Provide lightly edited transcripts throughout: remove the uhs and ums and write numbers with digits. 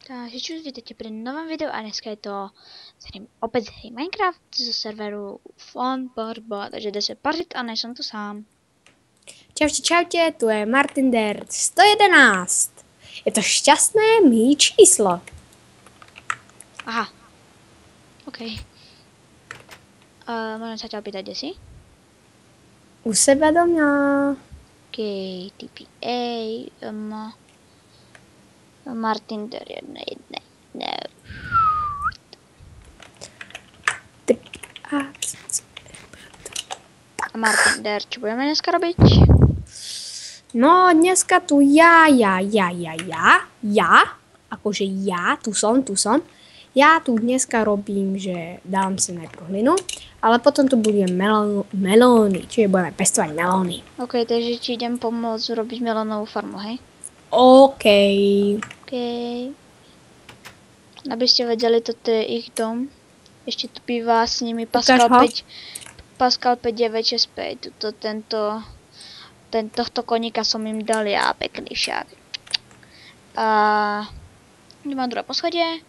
Takže čus, vítejte pri novém videu a dneska je to opět z hry Minecraft ze serveru Funbarba, takže jde se pařit a nejsem tu sám. Čaute, čaute, tu je Martin Der 111. Je to šťastné mý číslo. Aha. OK. Môžem sa ťa opýtať, kde si? U sebe doma. OK, TPA, Martin Der 1.1. No. A Martin Der, čo budeme dneska robiť? No, dneska tu ja, akože ja, tu som. Ja tu dneska robím, že dám si najprv hlinu, ale potom tu budem melóny, čiže budeme pestovať melóny. OK, takže ti idem pomôcť robiť melónovú farmu, hej? OK. OK. Aby ste vedeli, toto je ich dom. Ešte tu býva s nimi Pascal 5965. Tohto koníka som im dal ja, pekný však. A mám druhé poschodie.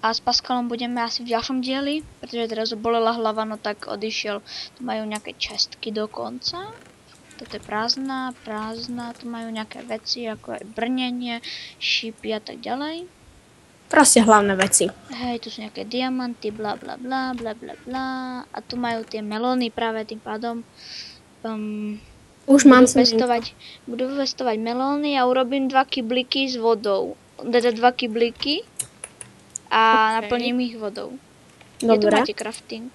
A s Pascalom budeme asi v ďalšom dieli, pretože teraz bolela hlava, no tak odišiel. Tu majú nejaké čestky dokonca. Toto je prázdna. Tu majú nejaké veci, ako je brnenie, šípy a tak ďalej. Proste hlavné veci. Hej, tu sú nejaké diamanty, bla bla bla, bla bla bla. A tu majú tie melóny práve tým pádom. Už mám Budú pestovať melóny a urobím 2 kyblíky s vodou. Teda 2 kyblíky a naplním ich vodou. Dobre. Kde tu máte crafting?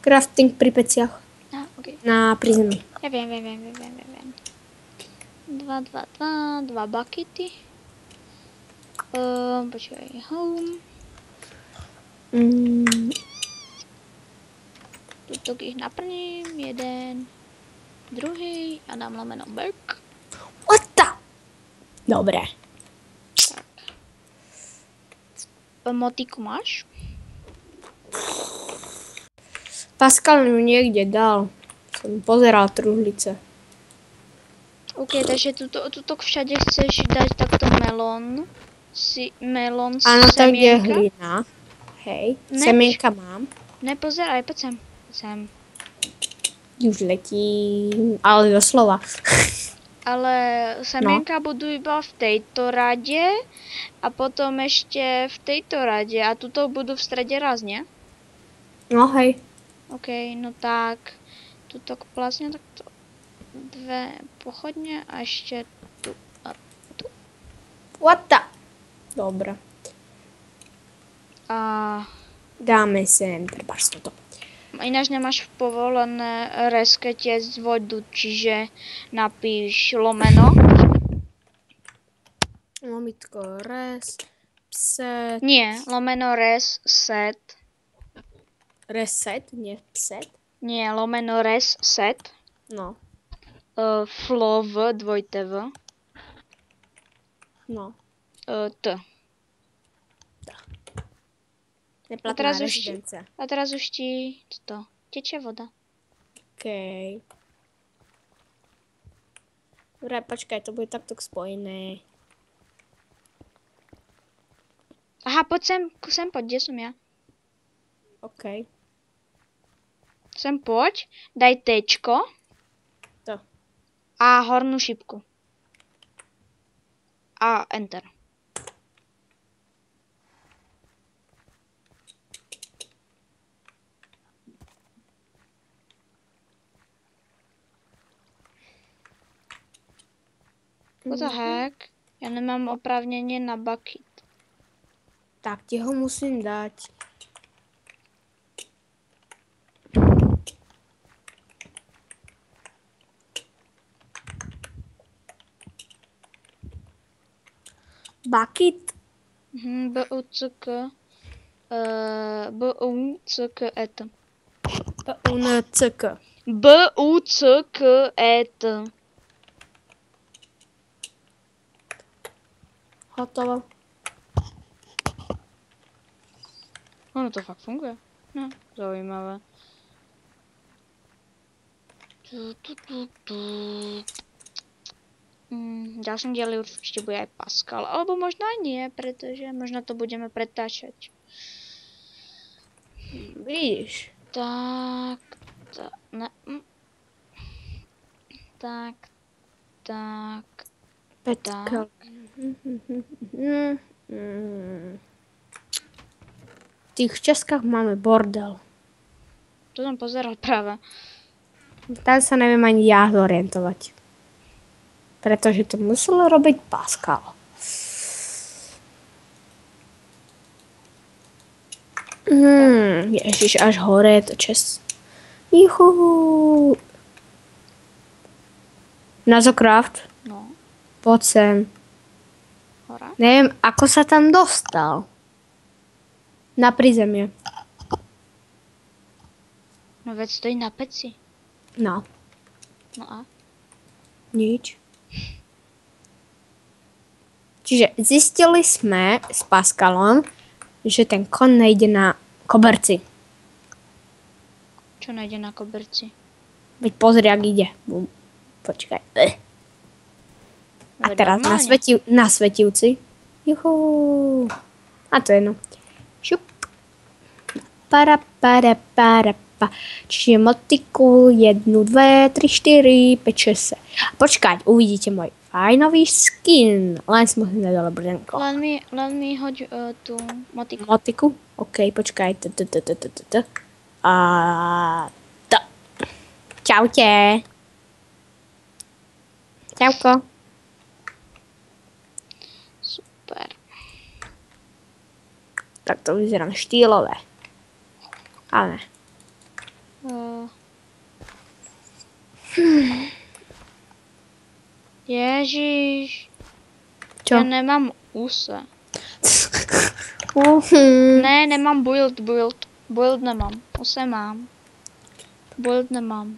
Crafting pri peciach. Okay. Na prizmy. Ja viem. 2 buckety. Počkaj, home. Tuto ich naplním, jeden, druhý a dám lomeno back. What the? Dobre. Tak. Motiku máš? Pascal ju niekde dal. Som pozeral truhlice. OK, takže tuto všade chceš dať takto melón. Melón Áno, tak je semienka. hlina. Hej, semienka mám. Nepozeraj, poď sem. Už letí, ale doslova. Ale semienka budú iba v tejto rade a potom ešte v tejto rade a tuto budú v strede raz, nie? No hej. OK, no tak tuto vlastne takto 2 pochodne a ešte tu a tu. What the? Dobre. A dáme sem, prepáč toto. ináč nemáš povolené resketiec vodu, čiže napíš lomeno. Lomitko, set. Nie, lomeno reset. Reset, nie set? Nie, lomeno reset. No. Flov, 2TV. No. T. A teraz už ti toto tečie voda. OK. Dobre, počkaj, to bude takto spojené. Aha, poď sem poď, kde som ja? OK. Sem poď, daj Tčko. To. A hornú šipku. A Enter. What the heck? Ja nemám oprávnenie na bucket. Tak ti ho musím dať. Bucket? B-U-C-K. B-U-C-K-E-T. B-U-N-C-K. B-U-C-K-E-T. Hotovo. Ono to fakt funguje. No, zaujímavé. V ďalšom dieli určite bude aj Pascal, alebo možno aj nie, pretože možno to budeme pretáčať. Vidíš. Tak, ne, tak. Petka. V tých Českách máme bordel. To som pozeral práve. Tam sa neviem ani ja zorientovať. Pretože to musel robiť Pascal. Ježiš, až hore je to čes. Juhu. Nazocraft, No, poď sem. hora. Neviem, ako sa tam dostal. Na prízemie. No veď stojí na peci. No, No a? nič. Čiže zistili sme s Pascalom, že ten kon nejde na koberci. Čo nájde na koberci? Veď pozri, ak ide. Počkaj. A Veď teraz normálne. na svetivci. Juhu. A to je jedno. Šup. Para. Čiže motiku 1, 2, 3, 4, 5, 6. Počkať, uvidíte môj fajnový skin. Len som si nedala brdenko. Len mi hoď tú motiku. Motiku? OK, počkaj. A to. Čaute. Čauko. Super. Tak to vyzerá štýlové. Ale. Ježiš. Čo? Ja nemám úse. Mhm. Ne, nemám build. Build nemám. Úse mám. Build nemám.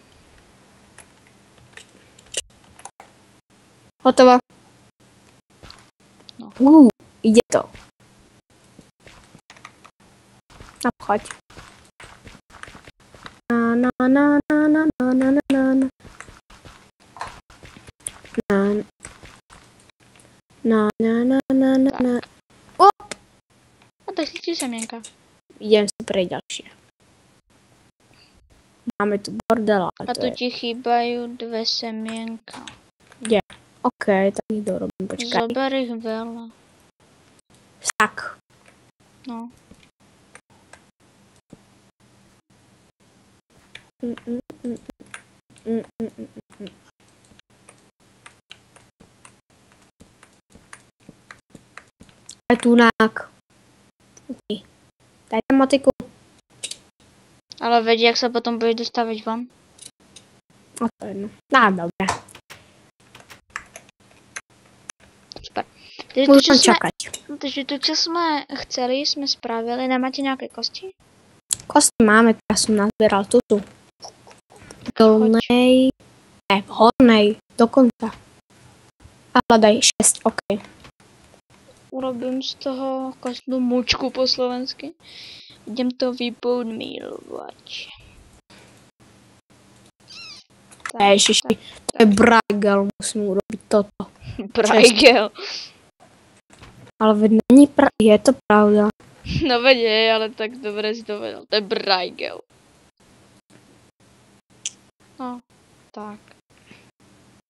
Hotovo. No. Ide to. A choď. Na. Op! A tak si semienka. Idem si pre ďalšie. Máme tu bordel, ale A to tu je... ti chýbajú 2 semienka. OK, tak ich dorobím, počkaj. Zober ich veľa. Tak. No. Aj tunák. Daj tam motiku. Ale veď, jak sa potom budeš dostávať von? No to je jedno. No, dobre. Super. Takže Môžem čakať. to, čo sme chceli, sme spravili. Nemáte nejaké kosti? Kosti máme, teraz som nazbieral tuto. V dolnej. Ne, v hornej. Dokonca. A hľadaj 6, OK. Urobím z toho kostnú mučku po slovensky. Idem to vypodmilovať. Ježiši, to je brajgel, musím urobiť toto. Brajgel. Ale veď je to pravda. No veď je, ale tak dobre si to vedel. To je brajgel. No, tak.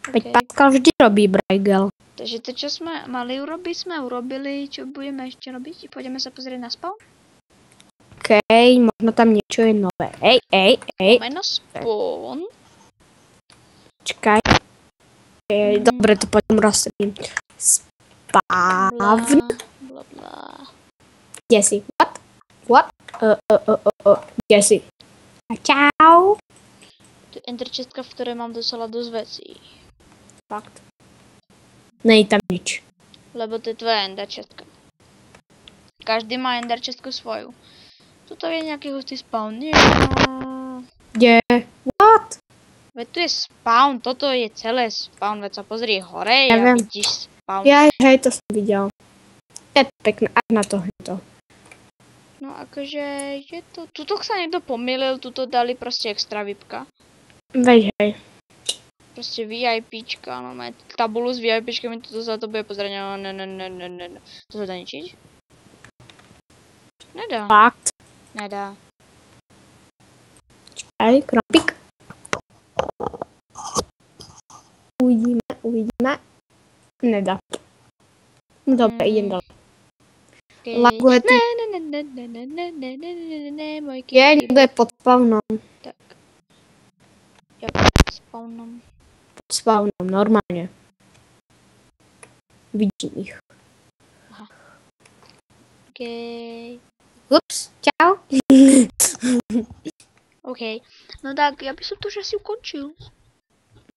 Veď Okay. Pascal vždy robí brajgel. Takže to, čo sme mali urobiť, sme urobili. Čo budeme ešte robiť? Pôjdeme sa pozrieť na spawn? OK, možno tam niečo je nové. Ej. Poďme na spawn. Čakaj. Dobre, to potom rozsvedím. Spavn. Bla. Kde si? What? Kde si? A čau. To je enter čestka, v ktorej mám docela dosť vecí. Fakt. Nej tam nič. Lebo to je tvoja ender čestka. Každý má ender čestku svoju. Tuto je nejaký hustý spawn. Nie. Kde? What? Veď tu je spawn, toto je celé spawn, veď sa pozri hore Ja a viem. vidíš spawn. Hej, to som videl. Je to pekné, až na to hento. No akože je to, tuto sa niekto pomýlil, tuto dali proste extra vypka. Veď hej. Prostě VIPčka, no máme tabulu s VIPčkami, to za to bude pozraněno, ne. To se dá ničit? Nedá. Fakt. Nedá. Čekaj, knopík. Uvidíme. Nedá. No dobré, idem dál. Laguje tu. Ne, můj Je, někdo je pod spawnom. Tak. Jo, spawnom. Pod spawnom, normálně. Vidím jich. Okay. Ups, čau. OK. No tak, já bych to už asi ukončil.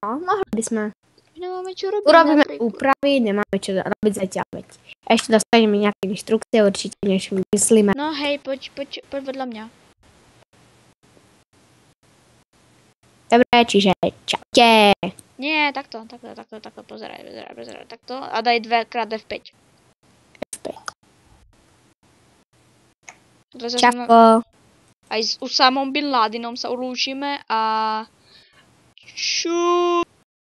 No, mohli bychom. Nemáme čo robiť. Urobíme napríklad. úpravy, nemáme čo robiť zatiaľ, veď. Ešte dostaneme nejaké inštrukcie, určite niečo vymyslíme. No hej, poď vedľa mňa. Dobre, čiže čaute. Nie, takto, pozeraj, takto. A daj 2x F5. Čako. Aj s Usamom Bin Ladinom sa ulúčime a... Ču.